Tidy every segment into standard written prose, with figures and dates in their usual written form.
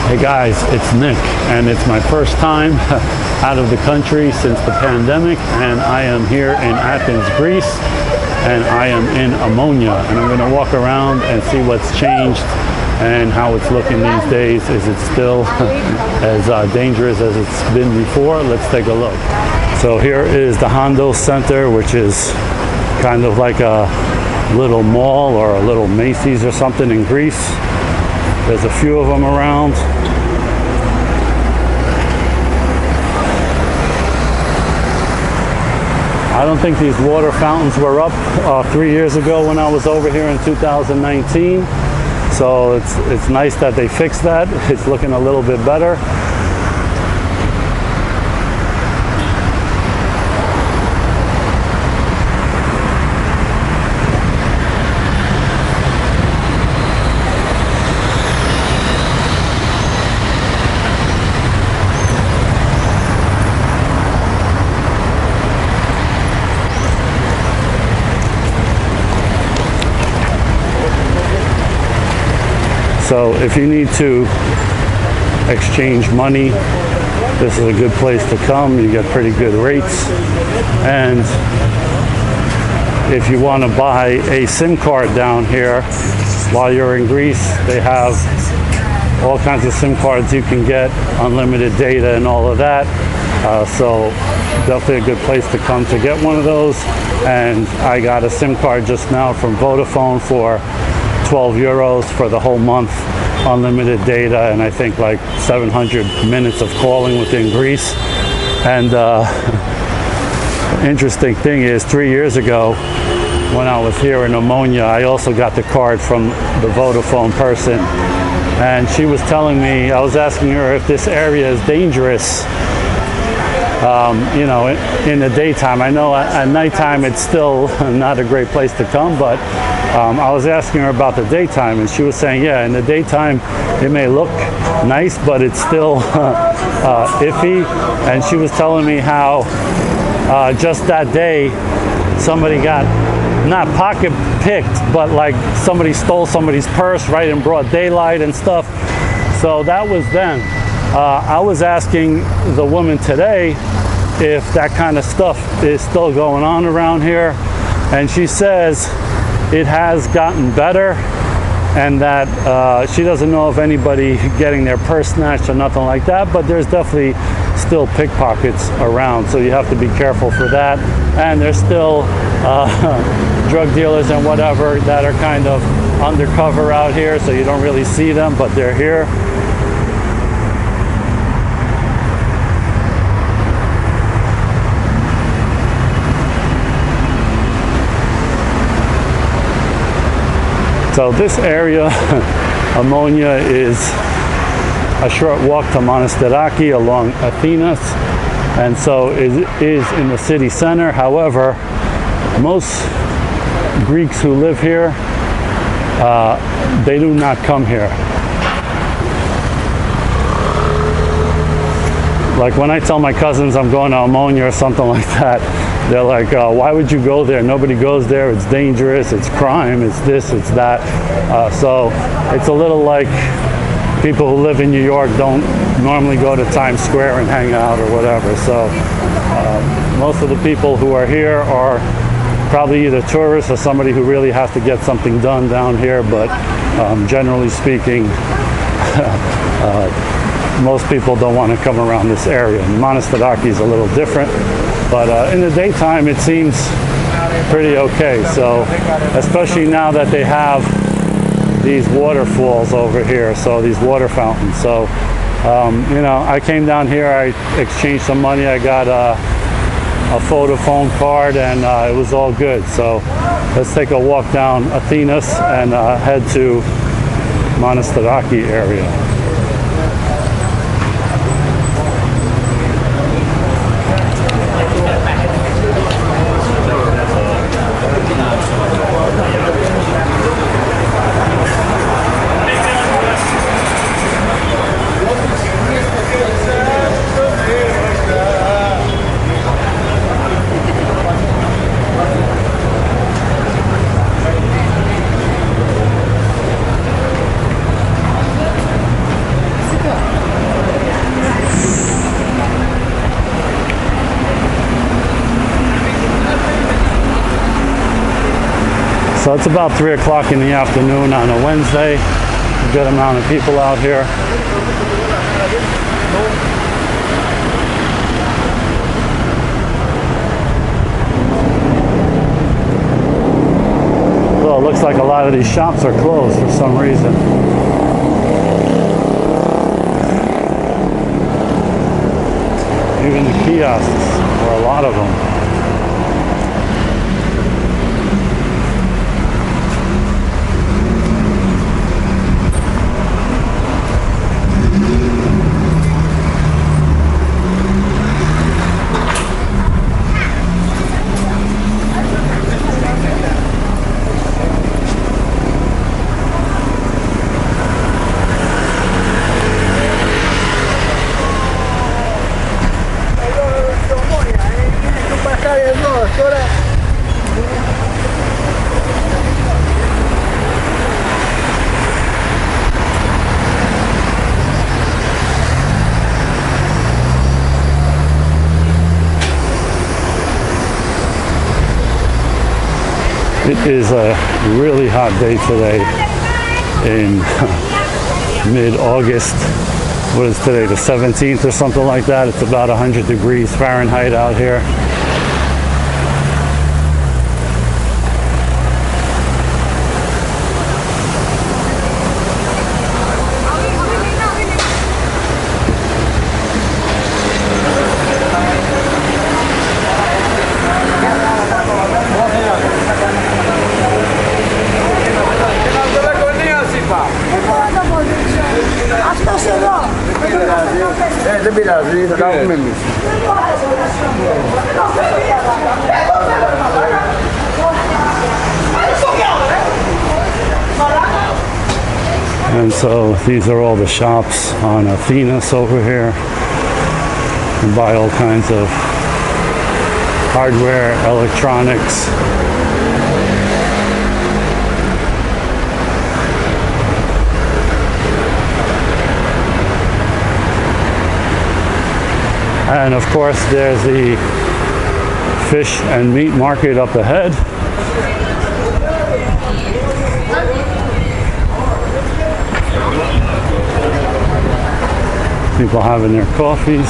Hey guys, it's Nick, and it's my first time out of the country since the pandemic, and I am here in Athens, Greece, and I am in Omonia, and I'm going to walk around and see what's changed and how it's looking these days. Is it still as dangerous as it's been before? Let's take a look. So here is the Hondo Center, which is kind of like a little mall or a little Macy's or something in Greece. There's a few of them around. I don't think these water fountains were up 3 years ago when I was over here in 2019. So it's nice that they fixed that. It's looking a little bit better. So if you need to exchange money, this is a good place to come. You get pretty good rates. And if you want to buy a SIM card down here while you're in Greece, they have all kinds of SIM cards you can get, unlimited data and all of that. So definitely a good place to come to get one of those. And I got a SIM card just now from Vodafone for 12 euros for the whole month, unlimited data, and I think like 700 minutes of calling within Greece. And interesting thing is, 3 years ago when I was here in Omonia, I also got the card from the Vodafone person, and she was telling me, I was asking her if this area is dangerous, you know, in the daytime. I know at nighttime it's still not a great place to come, but I was asking her about the daytime, and she was saying, yeah, in the daytime it may look nice, but it's still iffy. And she was telling me how just that day somebody got not pocket picked, but like somebody stole somebody's purse right in broad daylight and stuff. So that was then. I was asking the woman today if that kind of stuff is still going on around here, and she says it has gotten better, and that she doesn't know of anybody getting their purse snatched or nothing like that, but there's definitely still pickpockets around, so you have to be careful for that. And there's still drug dealers and whatever that are kind of undercover out here, so you don't really see them, but they're here. So this area, Omonia, is a short walk to Monastiraki along Athenas, and so it is in the city center. However, most Greeks who live here, they do not come here. Like when I tell my cousins I'm going to Omonia or something like that, they're like, why would you go there? Nobody goes there. It's dangerous. It's crime. It's this. It's that. So it's a little like people who live in New York don't normally go to Times Square and hang out or whatever. So most of the people who are here are probably either tourists or somebody who really has to get something done down here. But generally speaking, most people don't want to come around this area. Monastiraki is a little different, but in the daytime it seems pretty okay. So especially now that they have these waterfalls over here, so these water fountains. So you know, I came down here, I exchanged some money, I got a Vodafone card, and it was all good. So let's take a walk down Athenas and head to Monastiraki area. So it's about 3 o'clock in the afternoon on a Wednesday. A good amount of people out here. So it looks like a lot of these shops are closed for some reason. Even the kiosks, or a lot of them. It is a really hot day today in mid-August. What is today, the 17th or something like that? It's about 100 degrees Fahrenheit out here. Δεν πειράζει, θα κάνουμε εμείς. And so these are all the shops on Athenas over here. You can buy all kinds of hardware, electronics. And of course, there's the fish and meat market up ahead. People having their coffees.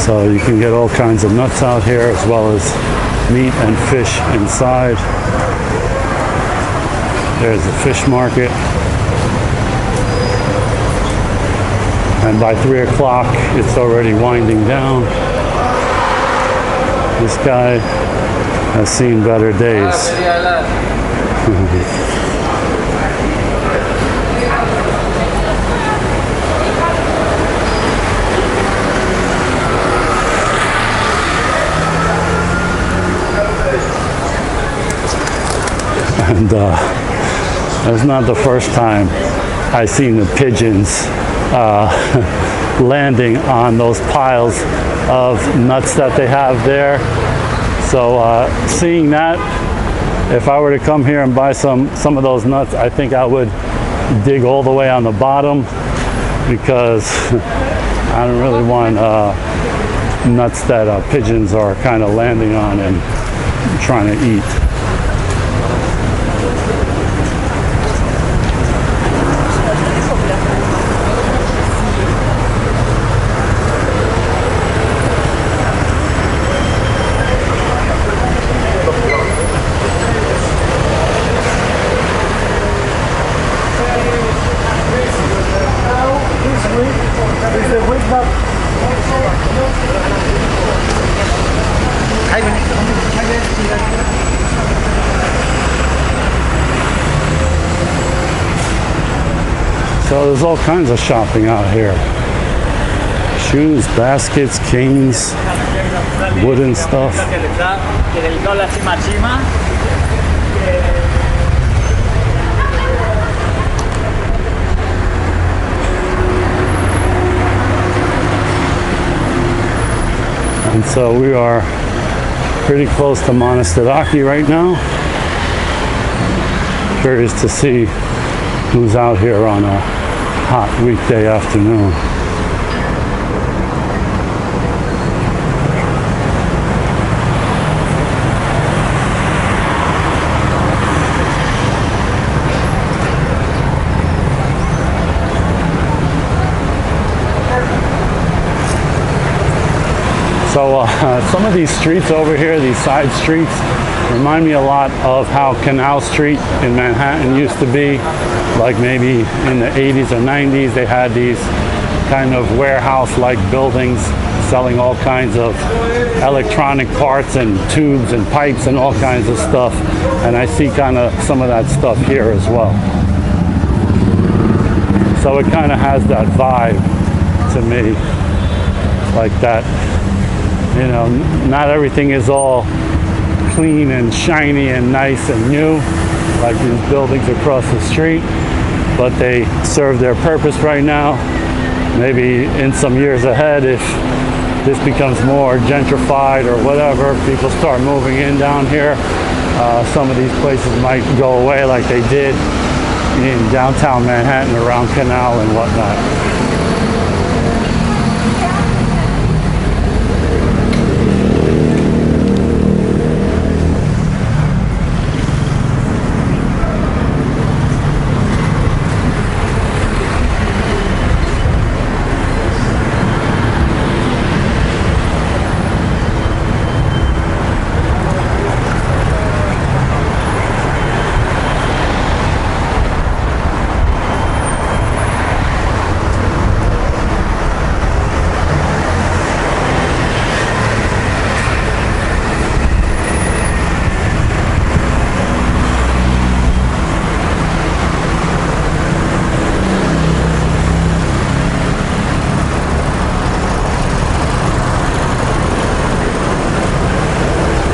So you can get all kinds of nuts out here, as well as meat and fish inside. There's the fish market. And by 3 o'clock, it's already winding down. This guy has seen better days. And that's not the first time I've seen the pigeons landing on those piles of nuts that they have there. So seeing that, if I were to come here and buy some of those nuts, I think I would dig all the way on the bottom, because I don't really want nuts that pigeons are kind of landing on and trying to eat. So there's all kinds of shopping out here. Shoes, baskets, canes, wooden stuff. And so we are Pretty close to Monastiraki right now. Curious to see who's out here on a hot weekday afternoon. So some of these streets over here, these side streets, remind me a lot of how Canal Street in Manhattan used to be. Like maybe in the 80s or 90s, they had these kind of warehouse-like buildings selling all kinds of electronic parts and tubes and pipes and all kinds of stuff. And I see kind of some of that stuff here as well. So it kind of has that vibe to me, like that. You know, not everything is all clean and shiny and nice and new, like these buildings across the street, but they serve their purpose right now. Maybe in some years ahead, if this becomes more gentrified or whatever, people start moving in down here, some of these places might go away like they did in downtown Manhattan around Canal and whatnot.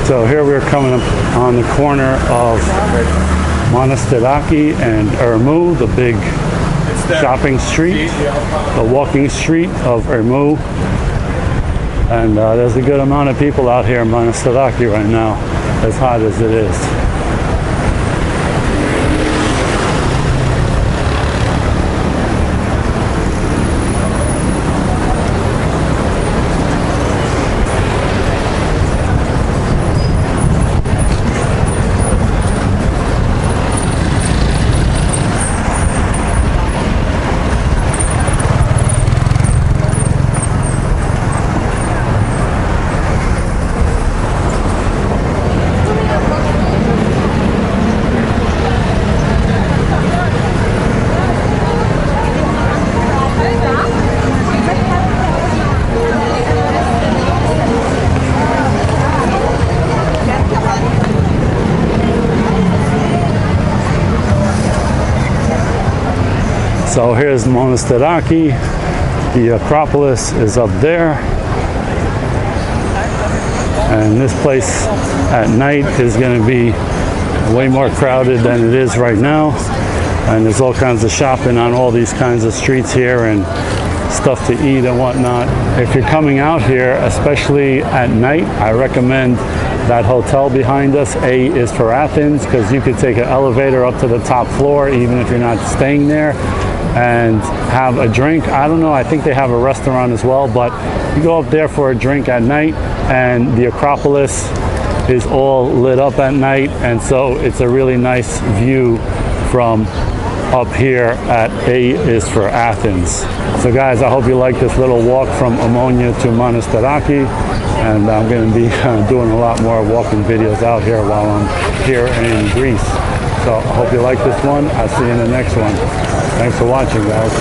So here we're coming up on the corner of Monastiraki and Ermou, the big shopping street, the walking street of Ermou. And there's a good amount of people out here in Monastiraki right now, as hot as it is. So here's Monastiraki. The Acropolis is up there. And this place at night is going to be way more crowded than it is right now. And there's all kinds of shopping on all these kinds of streets here and stuff to eat and whatnot. If you're coming out here, especially at night, I recommend that hotel behind us. A is for Athens, because you could take an elevator up to the top floor even if you're not staying there and have a drink. I don't know, I think they have a restaurant as well, but you go up there for a drink at night, and the Acropolis is all lit up at night, and so it's a really nice view from up here at A is for Athens. So guys, I hope you like this little walk from Omonia to Monastiraki, and I'm going to be doing a lot more walking videos out here while I'm here in Greece. So I hope you like this one. I'll see you in the next one. Thanks for watching, guys.